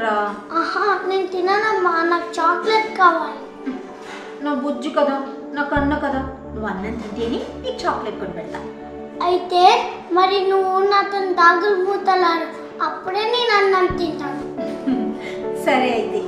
తినరా? ఆహా నేను తిననమ్మా, నాకు చాక్లెట్ కావాలి. నా బుజ్జి కదా, నా కన్న కదా, నువ్వు అన్నం తింటేనే నీకు చాక్లెట్ కొని పెడతా. అయితే మరి నువ్వు నాతో దాగులు మూతలాడు, అప్పుడే నేను అన్నం తింటాను. సరే అయితే.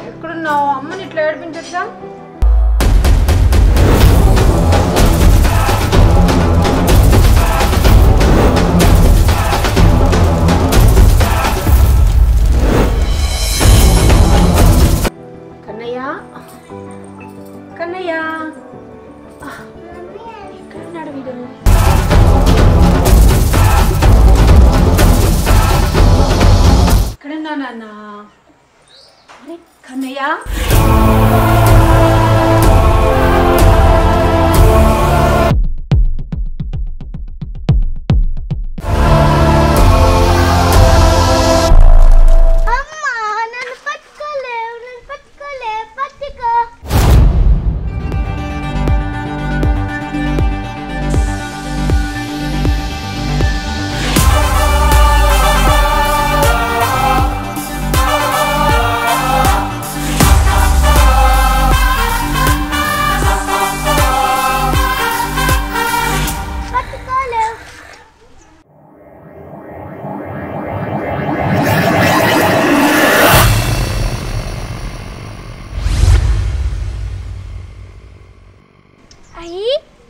ఎక్కడున్నావు? అమ్మని ఇట్లా ఏడిపించచ్చా? కన్నయ్య, కన్నయ్య ఎక్కడున్నాడు వీడు? ఎక్కడున్నా నాన్న? అరే కన్నయ్య,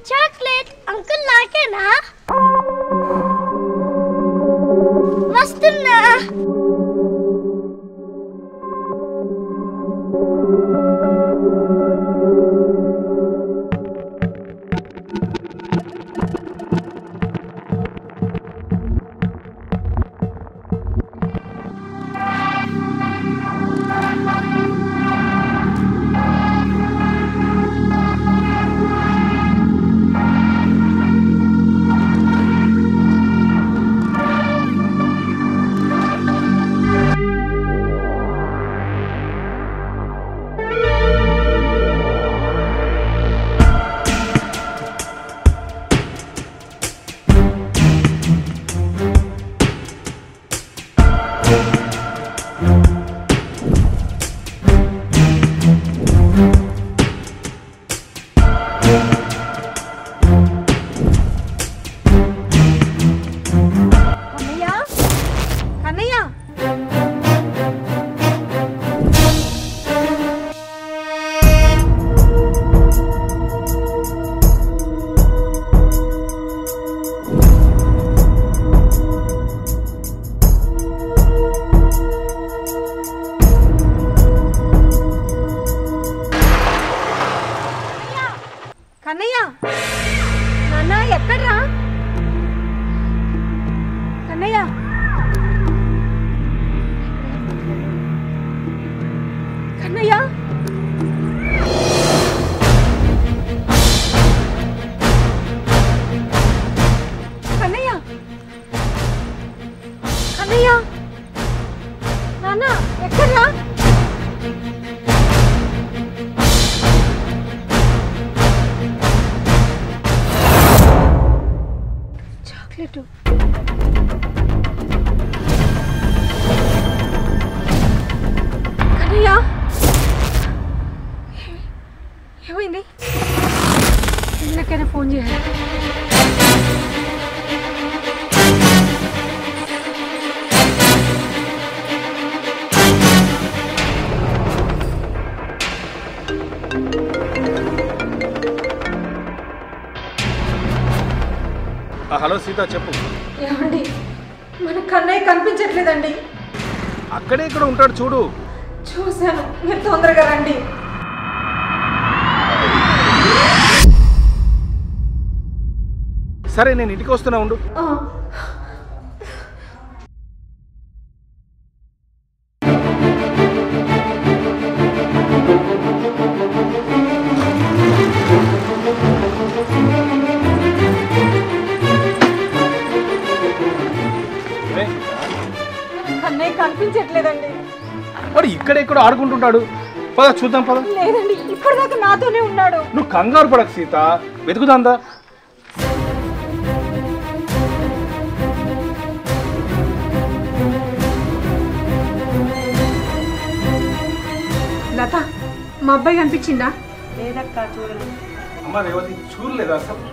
చాక్లెట్ అంకుల్ నాకేనా? వస్తున్నా. కన్నయ్య నాన్న ఎక్కడ్రా కన్నయ్య కన్నయ్య కన్నయ్య కన్నయ్య నాన్న ఎక్కడ్రా చాక్లెట్ కన్నయ్య ఏమైంది ఎన్నకైనా ఫోన్ చేయాలి హలో సీత చెప్పు. ఏమండి మన కన్నయ్య కనిపించట్లేదండి. అక్కడే ఇక్కడ ఉంటాడు చూడు. చూశాను, మీరు తొందరగా రండి. సరే నేను ఇంటికి వస్తున్నా ఉండు. కన్నయ్య కనిపించట్లేదండి. మరి ఇక్కడెక్కడ ఆడుకుంటుంటాడు. పద చూద్దాం పద. లేదండి, ఇప్పటిదాకా నాతోనే ఉన్నాడు. నువ్వు కంగారు పడకు సీత, వెతుకుదాందా. లత, మా అబ్బాయి కనిపించిందా? లేదక్క, చూడలేదు. అమ్మ రేవతి చూడలేదా అసలు?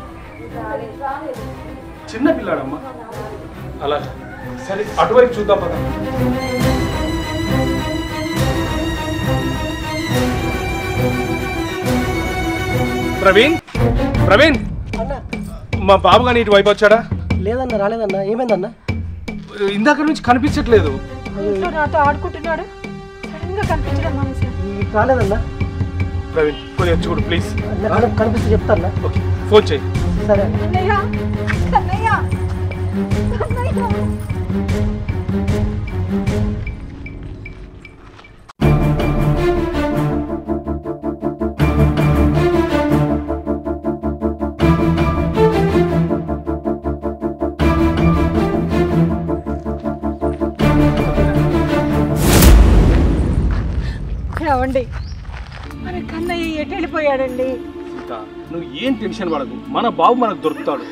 చిన్న పిల్లాడమ్మా. అలా సరే అటువైపు చూద్దాం పద. ప్రవీణ్ ప్రవీణ్ మా బాబు కానీ ఇటు వైపు వచ్చాడా? లేదన్నా, రాలేదన్నా. ఏమైందన్నా? ఇందాక నుంచి కనిపించట్లేదు. నాతో ఆడుకుంటున్నాడు, సడన్ గా కనిపించడం మానేశాడు. రాలేదన్నా. ప్రవీణ్ కొద్దిగా చూడు ప్లీజ్. కనిపిస్తే చెప్తాన్నా. ఓకే ఫోన్ చేయి. సరే. కన్నయ్య కన్నయ్య కన్నయ్య. రావండి, మన కన్నయ్య ఎటు వెళ్ళిపోయాడండి? నువ్వు ఏం టెన్షన్ పడకు, మన బాబు మనకు దొరుకుతాడు.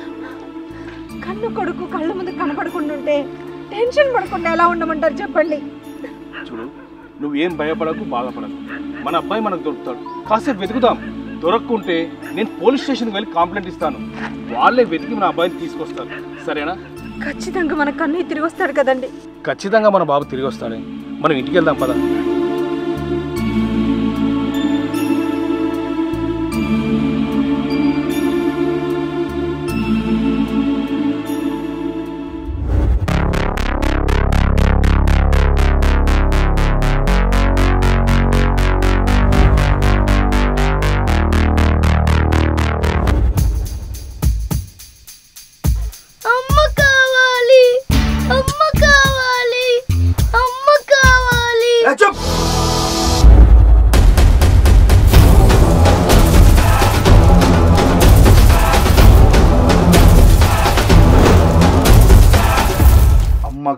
కన్ను కొడుకు కళ్ళ ముందు కనపడకుండా ఉంటే టెన్షన్ పడకుండా ఎలా ఉండమంటారు చెప్పండి. చూడు నువ్వేం భయపడకు, బాధపడకు. మన అబ్బాయి మనకు దొరుకుతాడు. కాసేపు వెతుకుదాం. దొరక్కుంటే నేను పోలీస్ స్టేషన్కి వెళ్ళి కంప్లైంట్ ఇస్తాను. వాళ్ళే వెతికి మన అబ్బాయిని తీసుకొస్తారు. సరేనా? ఖచ్చితంగా మన కన్నయ్య తిరిగి వస్తాడు కదండి. ఖచ్చితంగా మన బాబు తిరిగి వస్తాడే. మనం ఇంటికి వెళ్దాం పద.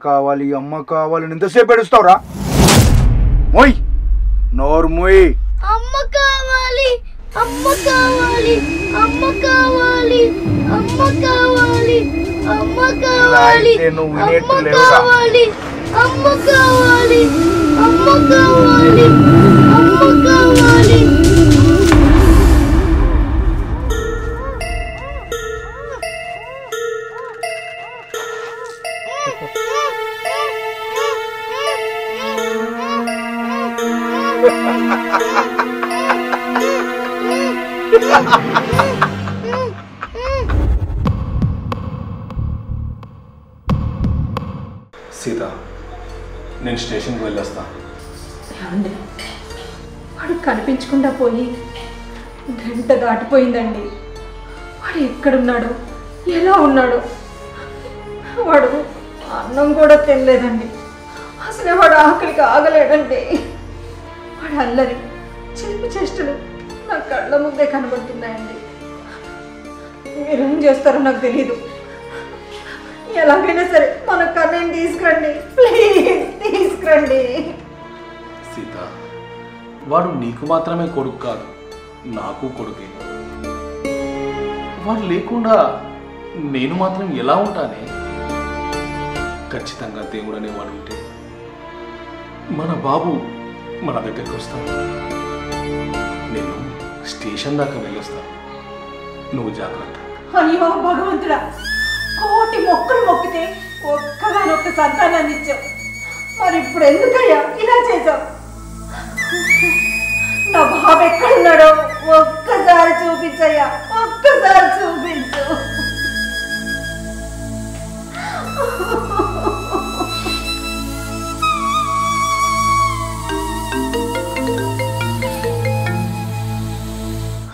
కావాలి అమ్మ కావాలి ఎంతసేపు ఏడుస్తావురా? మొయ్ నోరు మొయ్. అమ్మ కావాలి, అమ్మ కావాలి, అమ్మ కావాలి, అమ్మ కావాలి, అమ్మ కావాలి, అమ్మ కావాలి, అమ్మ కావాలి, అమ్మ కావాలి, అమ్మ కావాలి. సీత, నేను స్టేషన్కి వెళ్ళొస్తా. వాడు కనిపించకుండా పోయి గంట దాటిపోయిందండి. వాడు ఎక్కడున్నాడు, ఎలా ఉన్నాడు? వాడు అన్నం కూడా తినలేదండి. అసలే వాడు ఆకలికి ఆగలేడండి. వాడు అల్లరి చిలిపి చేష్టలు నా కళ్ళ ముందే కనబడుతున్నాయండి. మీరేం చేస్తారో నాకు తెలీదు. ఎలాగైనా సరే మన కన్నయ్యని తీసుకురండి, ప్లీజ్ తీసుకురండి. సీత, వాడు నీకు మాత్రమే కొడుకు కాదు, నాకు కొడుకే. వాడు లేకుండా నేను మాత్రం ఎలా ఉంటానే? ఖచ్చితంగా దేవుడు అనేవాడు ఉంటే మన బాబు మన దగ్గరికి వస్తాడు. నేను స్టేషన్ దాకా వెళ్ళొస్తాను, నువ్వు జాగ్రత్త. అయ్యో భగవంతుడా, కోటి మొక్కలు మొక్కితే ఒక్కగానొక్క సంతానాన్ని ఇచ్చావు. మరి ఇప్పుడు ఎందుకయ్యా ఇలా చేసావు? నా బాబు ఎక్కడున్నాడో ఒక్కసారి చూపించయ్యా, ఒక్కసారి చూపించు.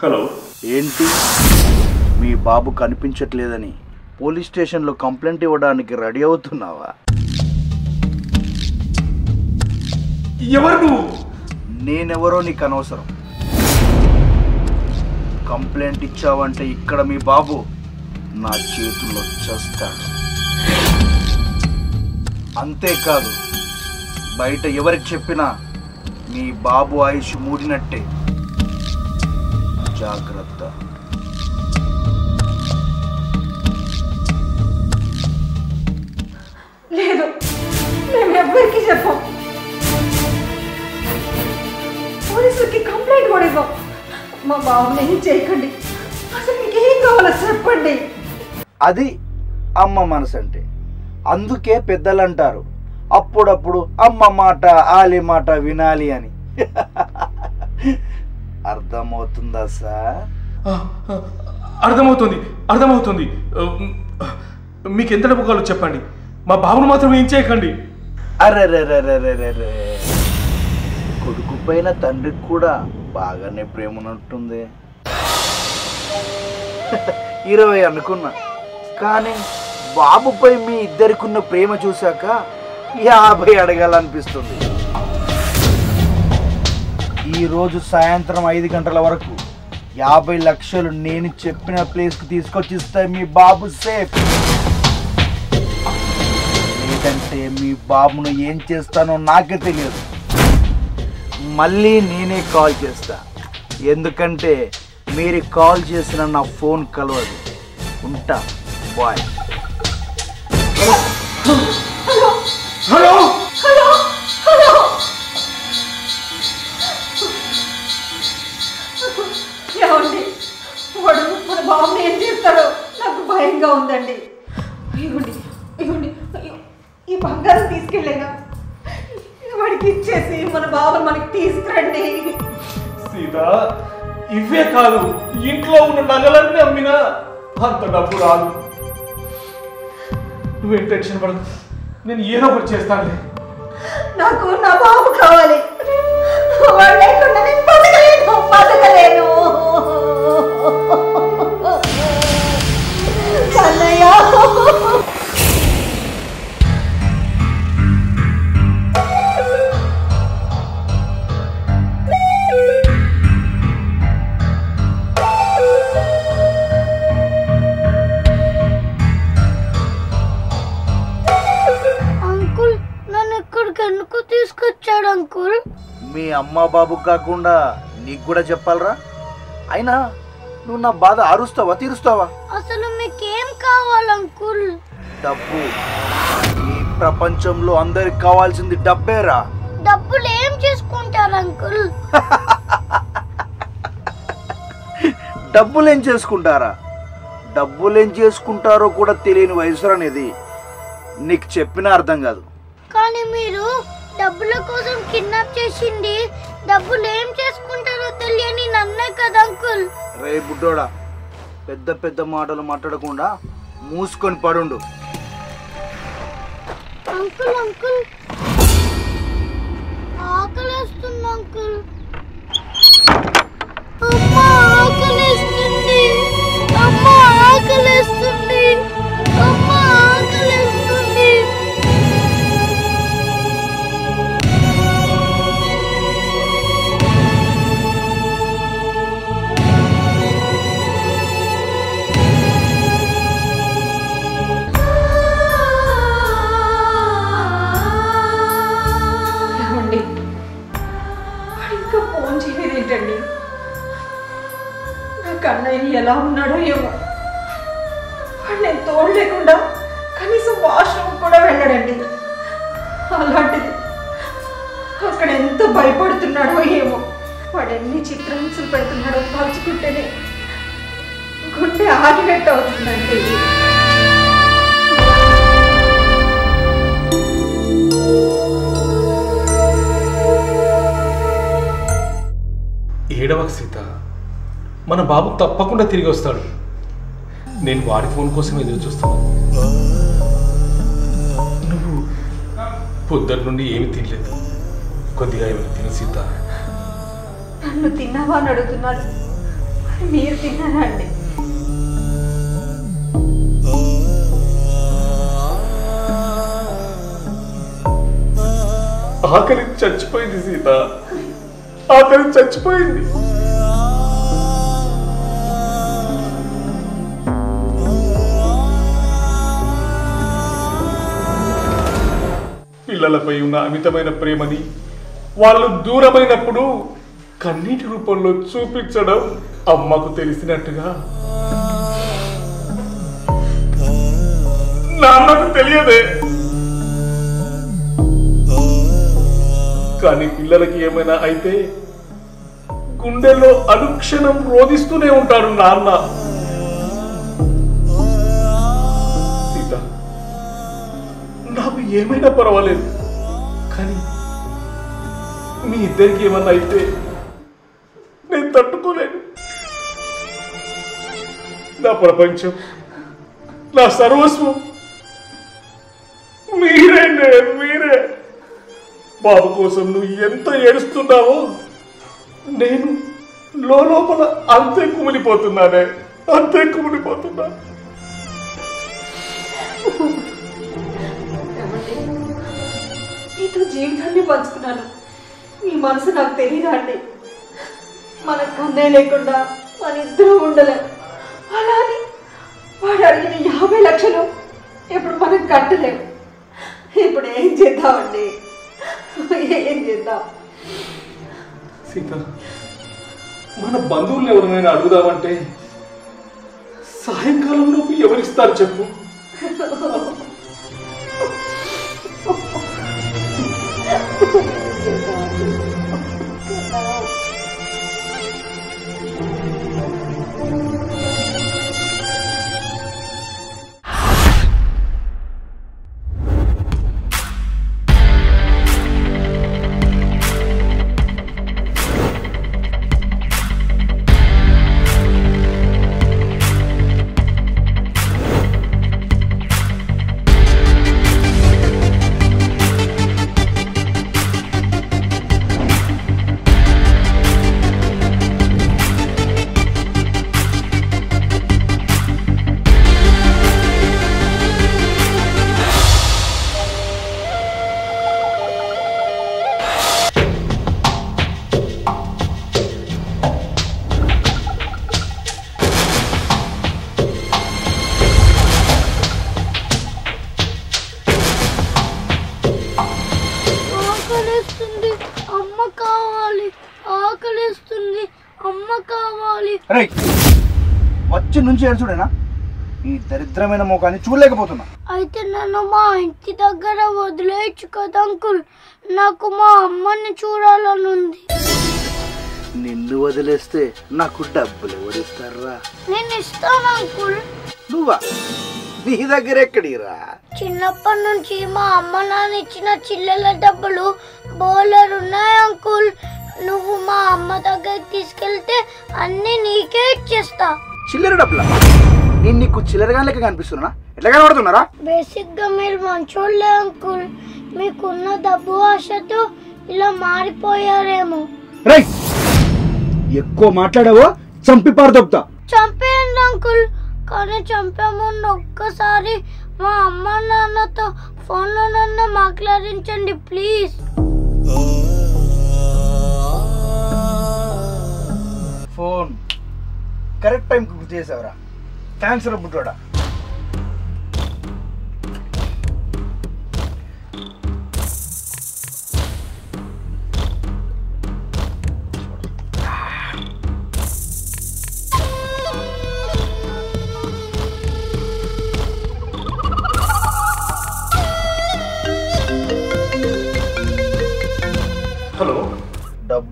హలో, ఏంటి మీ బాబు కనిపించట్లేదని పోలీస్ స్టేషన్లో కంప్లైంట్ ఇవ్వడానికి రెడీ అవుతున్నావా? ఎవరు నువ్వు? నేనెవరో నీకు అనవసరం. కంప్లైంట్ ఇచ్చావంటే ఇక్కడ మీ బాబు నా చేతుల్లో చేస్తాడు. అంతేకాదు, బయట ఎవరికి చెప్పినా మీ బాబు ఆయుష్ మూడినట్టే. జాగ్రత్త. లేదు, మేమెవ్వరికి చెప్పాం. పోలీసులకి కంప్లైంట్ కూడా ఇవ్వం. మా బాబుని ఏం చేయకండి. అసలు మీకు ఏం కావాలో చెప్పండి. అది అమ్మ మనసు అంటే. అందుకే పెద్దలు అంటారు, అప్పుడప్పుడు అమ్మ మాట ఆలి మాట వినాలి అని. అర్థమవుతుందా సార్? అర్థమవుతుంది, అర్థమవుతుంది. మీకు ఎంత డబ్బు కావాలో చెప్పండి, మా బాబును మాత్రం ఏం చేయకండి. అరెరెరెరెరెరె, కొడుకు పైన తండ్రికి కూడా బాగానే ప్రేమ ఉన్నట్టుంది. 20 అనుకున్నా, కానీ బాబుపై మీ ఇద్దరికున్న ప్రేమ చూశాక 50 అడగాలనిపిస్తుంది. ఈరోజు సాయంత్రం 5 గంటల వరకు 50 లక్షలు నేను చెప్పిన ప్లేస్కి తీసుకొచ్చిస్తే మీ బాబు సేఫ్. లేదంటే మీ బాబును ఏం చేస్తానో నాకే తెలియదు. మళ్ళీ నేనే కాల్ చేస్తా, ఎందుకంటే మీరు కాల్ చేసిన నా ఫోన్ కలవదు. ఉంటా, బాయ్. Hello, hello, hello. ఏమండి, వాడు మన బాబుని ఏం చేస్తాడో నాకు భయంగా ఉందండి. ఇవ్వండి, ఇవ్వండి. ఈ బంగారం తీసుకెళ్ళేనా? వాడికి ఇచ్చేసి మన బాబుని మనకి తీసుకురండి. సీత, ఇవే కాదు, ఇంట్లో ఉన్న నగలన్నీ అమ్మినా అంత డబ్బు రాదు. నువ్వేం టెన్షన్ పడదు, నేను ఏదో ఒకటి చేస్తానులే. నాకు నా బాబు కావాలి. వాడు లేకుండా నేను బతకలేను, బతకలేను. కన్నయ్య, ఎందుకు తీసుకొచ్చాడు అంకుల్? మీ అమ్మ బాబు కాకుండా నీకు కూడా చెప్పాలరా? అయినా నువ్వు నా బాధ అరుస్తావా తీరుస్తావా? అసలు మీకేం కావాలి అంకుల్? డబ్బు. ఈ ప్రపంచంలో అందరికి కావాల్సింది డబ్బేరా. డబ్బులు ఏం చేసుకుంటారు అంకుల్? డబ్బులేం చేసుకుంటారా? డబ్బులేం చేసుకుంటారో కూడా తెలియని వయసు అనేది. నీకు చెప్పినా అర్థం కాదు. కానీ మీరు డబ్బుల కోసం కిడ్నాప్ చేసింది డబ్బులు ఏం చేసుకుంటారో తెలియని నన్నే కదా అంకుల్. రే బుడ్డోడా, పెద్ద పెద్ద మాటలు మాట్లాడకుండా మూసుకొని పడుండు. అంకుల్ అంకుల్ ఆకలేస్తుంది అంకుల్. అమ్మా ఆకలేస్తుంది, అమ్మా ఎలా ఉన్నాడో ఏమో. వాడు నేను తోడు లేకుండా కనీసం వాష్రూమ్ కూడా వెళ్ళడండి. అలాంటిది అక్కడ ఎంత భయపడుతున్నాడో ఏమో. వాడు ఎన్ని చిత్రహింసలు పెడుతున్నాడో తలుచుకుంటేనే గుండె ఆగినట్టు అవుతుందండి. ఏడవకు సీత, మన బాబు తప్పకుండా తిరిగి వస్తాడు. నేను వాడి ఫోన్ కోసం ఎదురు చూస్తాను. నువ్వు పొద్దున్న నుండి ఏమి తినలేదు, కొద్దిగా ఏమైనా తిను సీత. నన్ను తిన్నావా అని అడుగుతున్నారు, మీరు తిన్నారా అండి? ఆకలి చచ్చిపోయింది సీత, ఆకలి చచ్చిపోయింది. పిల్లలపై ఉన్న అమితమైన ప్రేమని వాళ్ళు దూరమైనప్పుడు కన్నీటి రూపంలో చూపించడం అమ్మకు తెలిసినట్టుగా నాన్నకు తెలియదే. కానీ పిల్లలకి ఏమైనా అయితే గుండెల్లో అనుక్షణం రోధిస్తూనే ఉంటాడు నాన్న. సీత, నాకు ఏమైనా పర్వాలేదు, కానీ మీ ఇద్దరికి ఏమన్నా అయితే నేను తట్టుకోలేను. నా ప్రపంచం, నా సర్వస్వం మీరే. మీరే బాబు కోసం నువ్వు ఎంత ఏడుస్తున్నావో నేను లోపల అంతే కుమిలిపోతున్నానే, అంతే కుమిలిపోతున్నా. నీతో జీవితాన్ని పంచుకున్నాను, నీ మనసు నాకు తెలియదా అండి? మన కన్నే లేకుండా మన ఇద్దరం ఉండలేం. అలా అని వాడు అడిగిన 50 లక్షలు ఇప్పుడు మనం కట్టలేము. ఇప్పుడు ఏం చేద్దామండి, ఏం చేద్దాం? సీత, మన బంధువులు ఎవరినైనా అడుగుదామంటే సాయంకాలంలోపు ఎవరిస్తారు చెప్పు? వచ్చి నుంచి ఏడుచుడేనా? ఈ దరిద్రమైన ముఖాన్ని చూడలేకపోతున్నా. అయితే నన్ను మా ఇంటి దగ్గర వదిలేయచ్చు కదా అంకుల్, నాకు మా అమ్మని చూడాలని ఉంది. నిన్ను వదిలేస్తే నాకు డబ్బులు ఎవరిస్తారా? నేను ఇస్తాను అంకుల్. నువ్వా? నీ దగ్గర ఎక్కడిరా? చిన్నప్పటి నుంచి మా అమ్మ నాన్న ఇచ్చిన చిల్లెల డబ్బులు బోలర్ ఉన్నాయి అంకుల్. నువ్వు మా అమ్మ దగ్గరికి తీసుకెళ్తే అన్ని నీకే ఇచ్చేస్తా. చిల్లర డబ్బులా? నేను నీకు చిల్లరగా లెక్క కనిపిస్తున్నా? ఎట్లా కనబడుతున్నారా? బేసిక్ గా మీరు మంచోళ్ళే అంకుల్, మీకున్న డబ్బు ఆశతో ఇలా మారిపోయారేమో. రైట్, ఎక్కువ మాట్లాడావో చంపి పారదొబ్బుతా. చంపేయండి అంకుల్, కానీ చంపే ముందు ఒక్కసారి మా అమ్మ నాన్నతో ఫోన్లో నన్ను మాట్లాడించండి ప్లీజ్. ఫోన్ కరెక్ట్ టైంకి గుర్తు చేసావురా. థ్యాంక్స్ రా బుట్టోడా.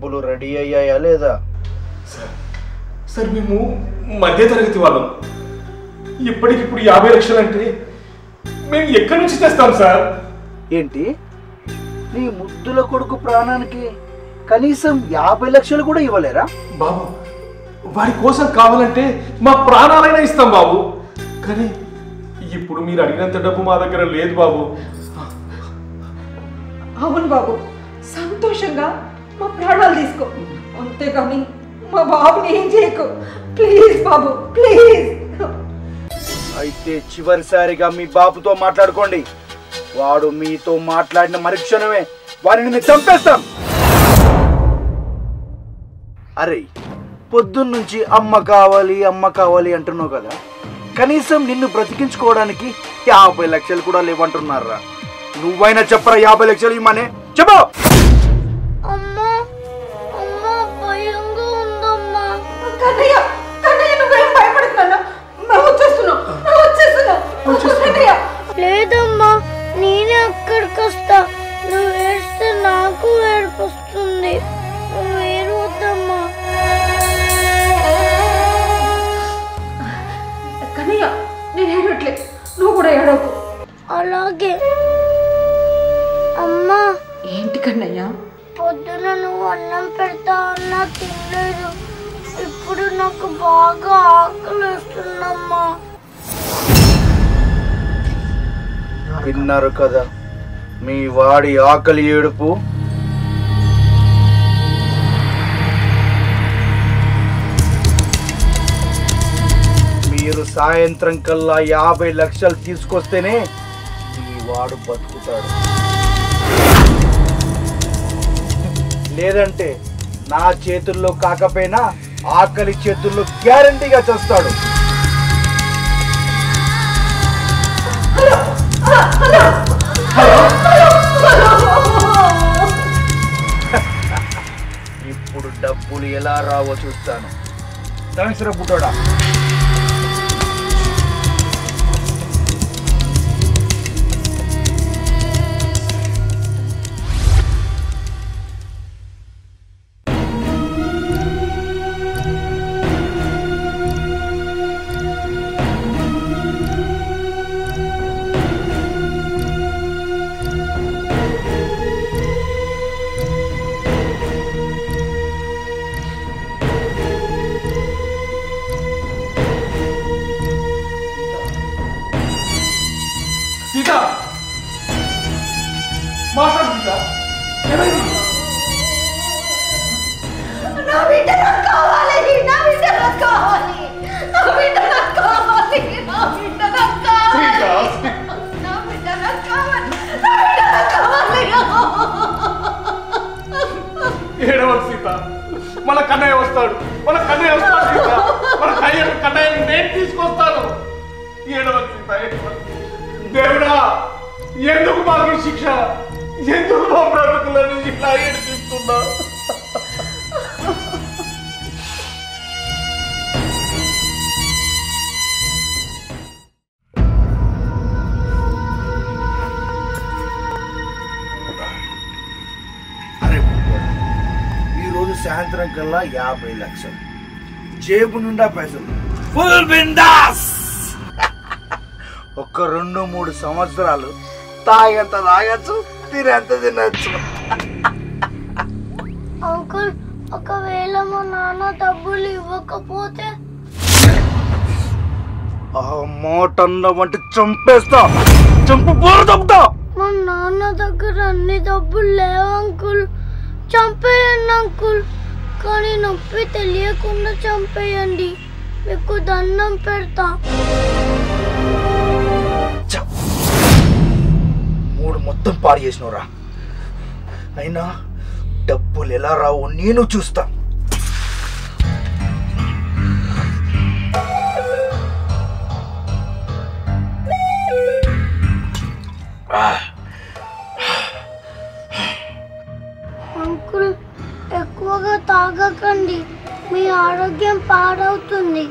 డబ్బులు రెడీ అయ్యాయా లేదా? సార్ మేము మధ్యతరగతి వాళ్ళం. ఇప్పటికిప్పుడు 50 లక్షలు అంటే మేము ఎక్కడి నుంచి తెస్తాం సార్? ఏంటి, నీ ముద్దుల కొడుకు ప్రాణానికి కనీసం 50 లక్షలు కూడా ఇవ్వలేరా? బాబు, వాడి కోసం కావాలంటే మా ప్రాణాలైనా ఇస్తాం బాబు. కానీ ఇప్పుడు మీరు అడిగినంత డబ్బు మా దగ్గర లేదు బాబు. అవును బాబు, సంతోషంగా మా ప్రాణాలు తీసుకో, అంతేగాని మా బాబుని ఏం చేయకు ప్లీజ్ బాబు, ప్లీజ్. అయితే చివరిసారిగా మీ బాబుతో మాట్లాడుకోండి. వాడు మీతో మాట్లాడిన మరుక్షణమే వారిని మేము చంపేస్తాం. అరే, పొద్దున్నుంచి అమ్మ కావాలి అంటున్నావు కదా, కనీసం నిన్ను బ్రతికించుకోవడానికి 50 లక్షలు కూడా లేవంటున్నారా? నువ్వైనా చెప్పరా 50 లక్షలు ఇమ్మనే చెప్పు. అమ్మా అమ్మా భయంగా ఉందమ్మా. కన్నయ్య, కన్నయ్య నువ్వేం భయపడుతున్నా? మేము వచ్చేస్తున్నాం. కన్నయ్య లేదమ్మా, నేనే అక్కడికి వస్తా. నువ్వు ఏడిస్తే నాకు ఏడుపు వస్తుంది. నువ్వు ఏడవద్దమ్మా. కన్నయ్య నేను ఏడవట్లే, నువ్వు కూడా ఏడవకు. అలాగే అమ్మా. ఏంటి కన్నయ్య? పొద్దున నువ్వు అన్నం పెడతా అన్నా తినలేదు. ఇప్పుడు నాకు బాగా ఆకలి వేస్తుందమ్మా. విన్నారు కదా మీ వాడి ఆకలి ఏడుపు. మీరు సాయంత్రం కల్లా 50 లక్షలు తీసుకొస్తేనే మీ వాడు బతుకుతాడు. లేదంటే నా చేతుల్లో కాకపోయినా ఆకలి చేతుల్లో గ్యారంటీగా చేస్తాడు. ఇప్పుడు డబ్బులు ఎలా రావో చూస్తాను. థాంక్స్ రా బుడ్డోడా. సీత, మాట్లాడు సీత. ఏమైంది? నా బిడ్డ నాకు కావాలి, నా బిడ్డ నాకు కావాలి, నా బిడ్డ నాకు కావాలి, నా బిడ్డ నాకు కావాలి, నా బిడ్డ నాకు కావాలి, నా బిడ్డ నాకు కావాలి. ఏడవకు సీత, మన కన్నయ్య వస్తాడు, మన కన్నయ్య వస్తాడు సీత. మన కన్నయ్యని నేను తీసుకొస్తాను. ఏడవకు సీత, ఏడవకు. దేవుడా, ఎందుకు మాకు ఈ శిక్ష? ఎందుకు మా బ్రతుకులను ఇలా ఏడిపిస్తున్నా? అరే, ఈరోజు సాయంత్రం కల్లా 50 లక్షలు జేబు నిండా పైసలు, ఫుల్ బిందాస్. ఒక 2-3 సంవత్సరాలు తాగంత తాగచ్చు, తినేంత తినచ్చు. అంకుల్, ఒకవేళ మా నాన్న డబ్బులు ఇవ్వకపోతే? ఆ మాట అన్నవంటే చంపేస్తా, చంపుతా. మా నాన్న దగ్గర అన్ని డబ్బులు లేవు అంకుల్. చంపేయండి అంకుల్, కానీ నొప్పి తెలియకుండా చంపేయండి. మీకు దండం పెడతా. 3 మొత్తం పాడు చేసినవురా. అయినా డబ్బులు ఎలా రావు నేను చూస్తా. అంకుల్, ఎక్కువగా తాగకండి, మీ ఆరోగ్యం పాడవుతుంది.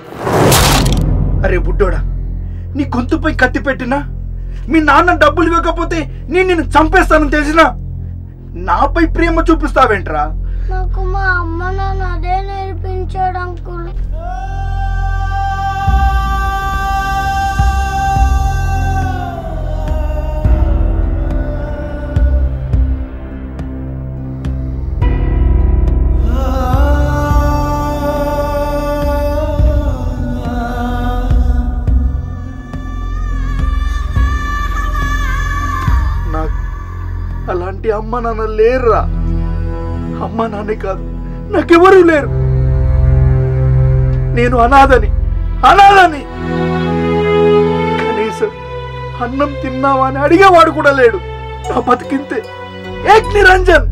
అరే బుడ్డోడా, నీ గొంతుపై కత్తి పెట్టినా, మీ నాన్న డబ్బులు ఇవ్వకపోతే నేను నిన్ను చంపేస్తానని తెలిసినా నాపై ప్రేమ చూపిస్తావేంట్రా? నాకు మా అమ్మ నాన్న అదే నేర్పించాడు అంకుల్. అలాంటి అమ్మ నాన్న లేరురా. అమ్మ నాన్నే కాదు, నాకెవరూ లేరు. నేను అనాథని. కనీసం అన్నం తిన్నావా అని అడిగేవాడు కూడా లేడు. నా బతికింతే. ఏక్ నిరంజన్.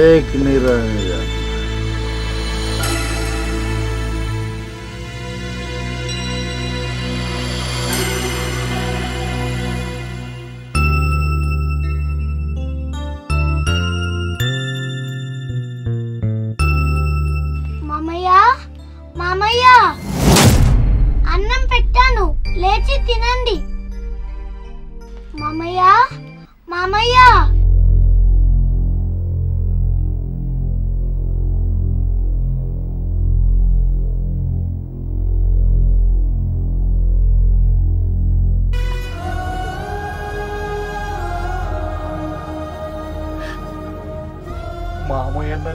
एक निरंजन. మామయ్య అన్నం పెట్టాను, లేచి తినండి. మామయ్య మామయ్య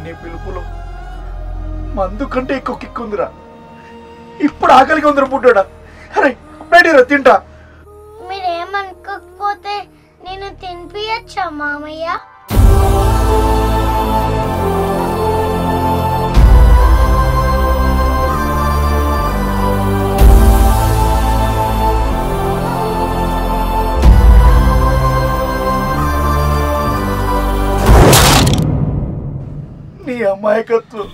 నీ పిలుపులో మందు కంటే ఎక్కువ కిక్కుందిరా. ఇప్పుడు ఆకలిగా ఉందిరా పుట్టాడా. అరే బయటిరా తింటా. మీరేమనుకోకపోతే నేను తినిపించచ్చా మామయ్య? నీ అమాయకత్వం,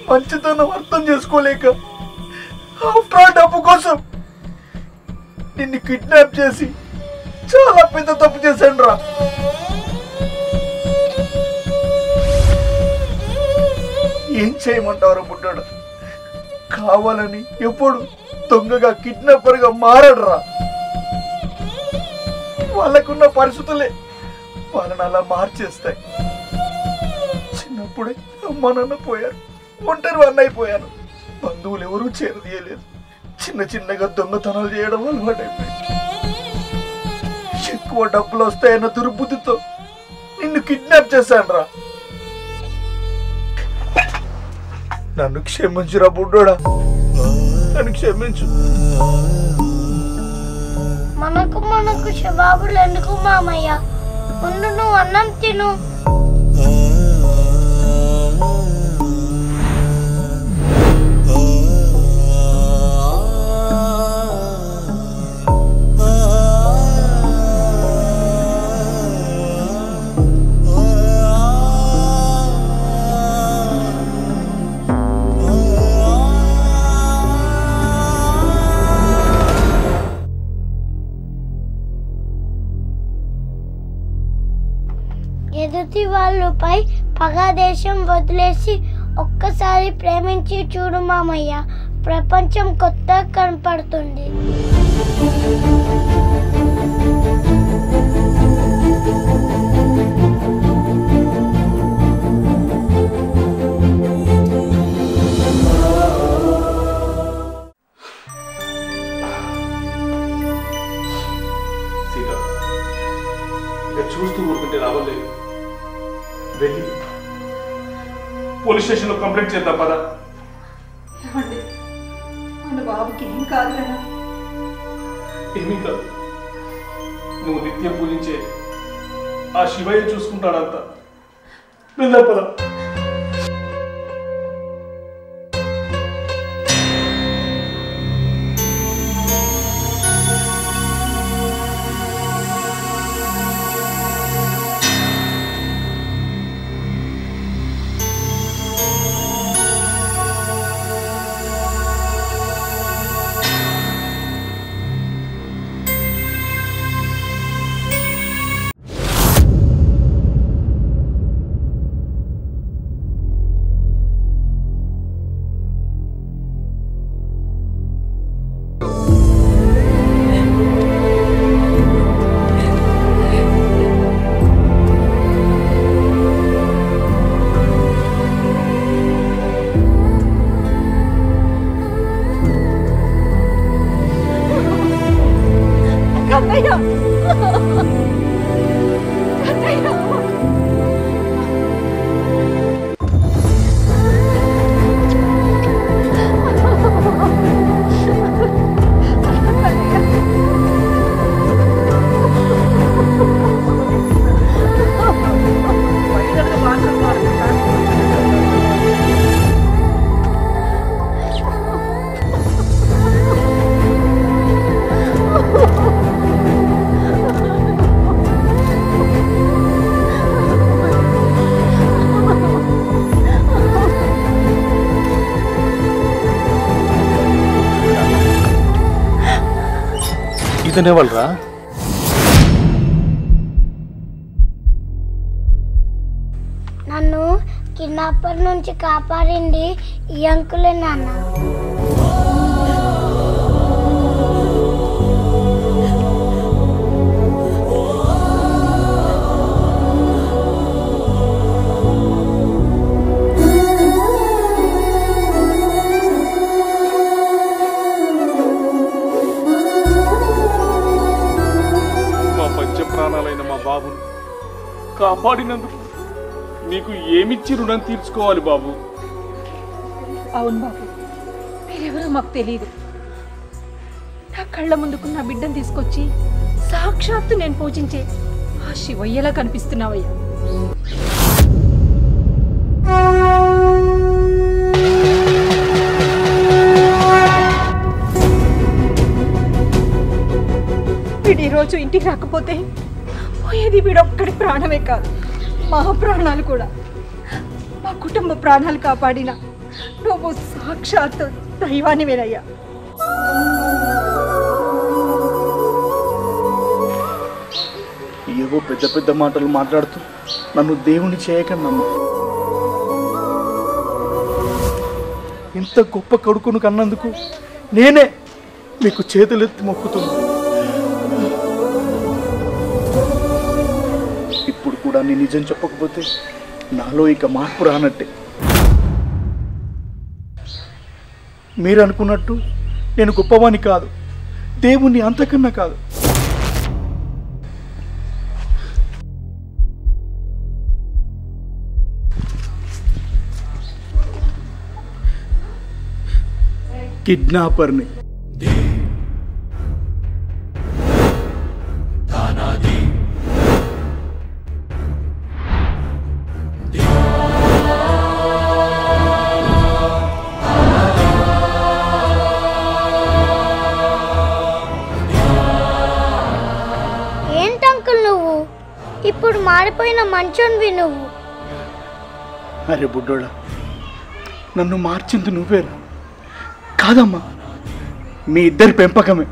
మంచితనం అర్థం చేసుకోలేక ఆఫ్టర్ డబ్బు కోసం నిన్ను కిడ్నాప్ చేసి చాలా పెద్ద తప్పు చేశాను రా. ఏం చేయమంటారు బుడ్డాడు? కావాలని ఎప్పుడు దొంగగా కిడ్నాపర్గా మారడరా. వాళ్ళకున్న పరిస్థితులే వాళ్ళని అలా మార్చేస్తాయి. చిన్నప్పుడే అమ్మ నాన్న పోయారు, ఒంటరి వాడిని అయిపోయాను. బంధువులు ఎవరూ చేరదీయలేదు. చిన్నగా దొంగతనాలు చేయడం అలవాటైపోయింది. ఎక్కువ డబ్బులు వస్తాయన్న దుర్బుద్ధితో నిన్ను కిడ్నాప్ చేశాను రా. నన్ను క్షమించురా బుడ్డోడా, నన్ను క్షమించు. మనకు శబాబులు ఎందుకు మామయ్య? ముందు నువ్వు అన్నం తిను. ఎదుటి వాళ్ళపై పగదేశం వదిలేసి ఒక్కసారి ప్రేమించి చూడు మామయ్య, ప్రపంచం కొత్తగా కనపడుతుంది. చూస్తూ ఊరుకుంటే లాభం లేదు. వెళ్ళి పోలీస్ స్టేషన్లో కంప్లైంట్ చేద్దాం పదా. మన బాబుకి ఏం కాదు కదా. ఏమీ కాదు. నువ్వు నిత్యం పూజించే ఆ శివయ్య చూసుకుంటాడంతా. వెళ్దాం పదా. ఇతనే వాళ్ళరా? నన్ను కిడ్నాపర్ నుంచి కాపాడింది ఈ అంకులే నాన్న. మా పంచ ప్రాణాలైన మా బాబును కాపాడినందుకు నీకు ఏమిచ్చి రుణం తీర్చుకోవాలి బాబు? అవును బాబు, మీరెవరో మాకు తెలియదు. నా కళ్ళ ముందుకు నా బిడ్డను తీసుకొచ్చి సాక్షాత్తు నేను పూజించే ఆ శివయ్యలా కనిపిస్తున్నావయ్యా. వీడు ఈరోజు ఇంటికి రాకపోతే పోయేది వీడొక్కడి ప్రాణమే కాదు, మా ప్రాణాలు కూడా. మా కుటుంబ ప్రాణాలు కాపాడిన నువ్వు సాక్షాత్ దైవానివేనయ్యా. ఏవో పెద్ద పెద్ద మాటలు మాట్లాడుతూ నన్ను దేవుని చేయకన్నమ్మ. ఇంత గొప్ప కొడుకును కన్నందుకు నేనే మీకు చేతులెత్తి మొక్కుతున్నా. ఇప్పుడు కూడా నేను నిజం చెప్పకపోతే నాలో ఇక మార్పు రానట్టే. మీరు అనుకున్నట్టు నేను గొప్పవాణ్ణి కాదు, దేవుణ్ణి అంతకన్నా కాదు. కిడ్నాపర్ని. ఏంటంకుల్ నువ్వు ఇప్పుడు మారిపోయిన మంచోనివి నువ్వు. అరే బుడ్డోడా, నన్ను మార్చింది నువ్వేరా? కాదమ్మా, మీ ఇద్దరి పెంపకమే.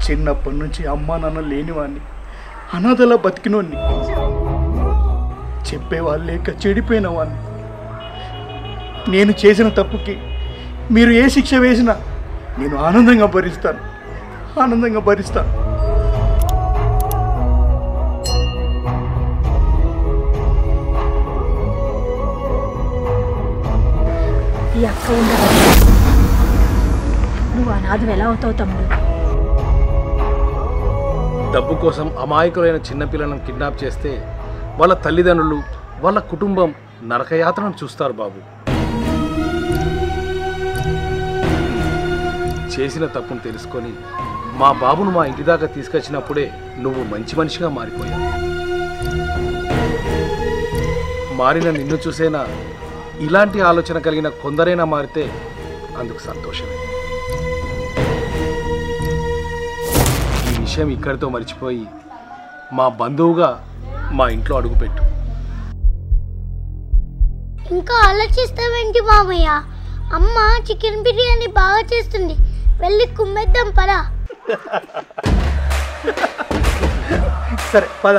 చిన్నప్పటి నుంచి అమ్మా నాన్న లేనివాడిని, అనాథలా బతికినోడిని, చెప్పేవాళ్ళు లేక చెడిపోయిన వాడిని. నేను చేసిన తప్పుకి మీరు ఏ శిక్ష వేసినా నేను ఆనందంగా భరిస్తాను. ఈ అక్క ఉండదు, నువ్వు అనాథం ఎలా అవుతావు తమ్ముడు? డబ్బు కోసం అమాయకులైన చిన్నపిల్లలను కిడ్నాప్ చేస్తే వాళ్ళ తల్లిదండ్రులు, వాళ్ళ కుటుంబం నరకయాత్రను చూస్తారు బాబు. చేసిన తప్పును తెలుసుకొని మా బాబును మా ఇంటి దాకా తీసుకొచ్చినప్పుడే నువ్వు మంచి మనిషిగా మారిపోయావు. మారిన నిన్ను చూసేనా ఇలాంటి ఆలోచన కలిగిన కొందరైనా మారితే అందుకు సంతోషమే. ఈ విషయం ఇక్కడితో మర్చిపోయి మా బంధువుగా మా ఇంట్లో అడుగుపెట్టు. ఇంకా ఆలోచిస్తావేంటి మామయ్య? అమ్మ చికెన్ బిర్యానీ బాగా చేస్తుంది, వెళ్ళి కుమ్మేద్దాం పదా. సరే పద.